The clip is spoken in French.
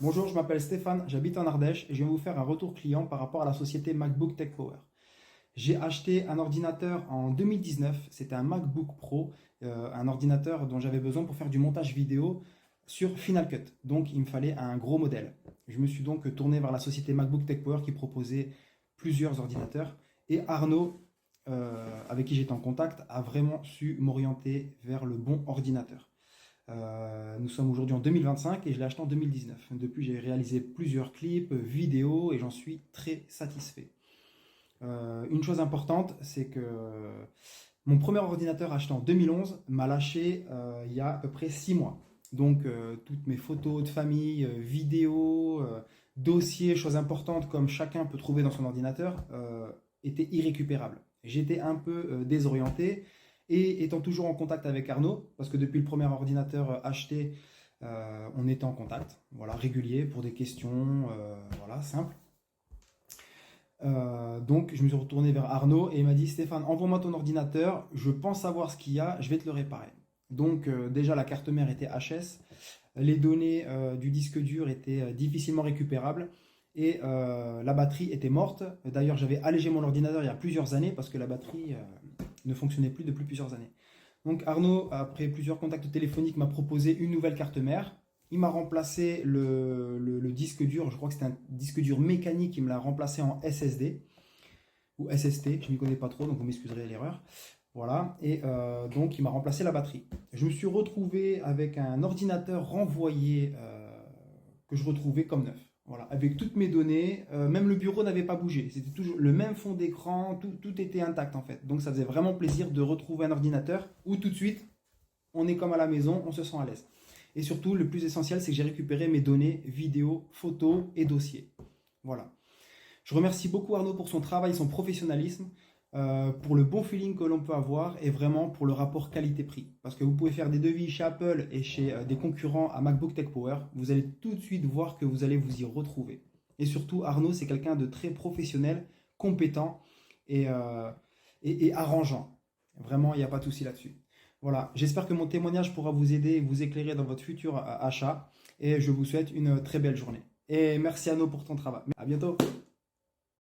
Bonjour, je m'appelle Stéphane, j'habite en Ardèche et je vais vous faire un retour client par rapport à la société MacBook Tech Power. J'ai acheté un ordinateur en 2019, c'était un MacBook Pro, un ordinateur dont j'avais besoin pour faire du montage vidéo sur Final Cut. Donc il me fallait un gros modèle. Je me suis donc tourné vers la société MacBook Tech Power qui proposait plusieurs ordinateurs et Arnaud, avec qui j'étais en contact, a vraiment su m'orienter vers le bon ordinateur. Nous sommes aujourd'hui en 2025 et je l'ai acheté en 2019. Depuis, j'ai réalisé plusieurs clips, vidéos et j'en suis très satisfait. Une chose importante, c'est que mon premier ordinateur acheté en 2011 m'a lâché il y a à peu près 6 mois. Donc, toutes mes photos de famille, vidéos, dossiers, choses importantes comme chacun peut trouver dans son ordinateur, étaient irrécupérables. J'étais un peu désorienté et étant toujours en contact avec Arnaud, parce que depuis le premier ordinateur acheté, on était en contact, voilà, régulier pour des questions, voilà, simples. Donc je me suis retourné vers Arnaud et il m'a dit Stéphane, envoie-moi ton ordinateur, je pense savoir ce qu'il y a, je vais te le réparer. Donc déjà la carte mère était HS, les données du disque dur étaient difficilement récupérables et la batterie était morte. D'ailleurs j'avais allégé mon ordinateur il y a plusieurs années parce que la batterie ne fonctionnait plus depuis plusieurs années. Donc Arnaud, après plusieurs contacts téléphoniques, m'a proposé une nouvelle carte mère. Il m'a remplacé le disque dur, je crois que c'était un disque dur mécanique, il me l'a remplacé en SSD ou SST, je ne m'y connais pas trop, donc vous m'excuserez l'erreur. Voilà, et donc il m'a remplacé la batterie. Je me suis retrouvé avec un ordinateur renvoyé que je retrouvais comme neuf. Voilà, avec toutes mes données, même le bureau n'avait pas bougé. C'était toujours le même fond d'écran, tout était intact en fait. Donc ça faisait vraiment plaisir de retrouver un ordinateur où tout de suite, on est comme à la maison, on se sent à l'aise. Et surtout, le plus essentiel, c'est que j'ai récupéré mes données, vidéos, photos et dossiers. Voilà. Je remercie beaucoup Arnaud pour son travail, son professionnalisme, pour le bon feeling que l'on peut avoir et vraiment pour le rapport qualité-prix. Parce que vous pouvez faire des devis chez Apple et chez des concurrents à MacBook Tech Power, vous allez tout de suite voir que vous allez vous y retrouver. Et surtout, Arnaud, c'est quelqu'un de très professionnel, compétent et, euh, et arrangeant. Vraiment, il n'y a pas de souci là-dessus. Voilà, j'espère que mon témoignage pourra vous aider et vous éclairer dans votre futur achat. Et je vous souhaite une très belle journée. Et merci Arnaud pour ton travail. À bientôt.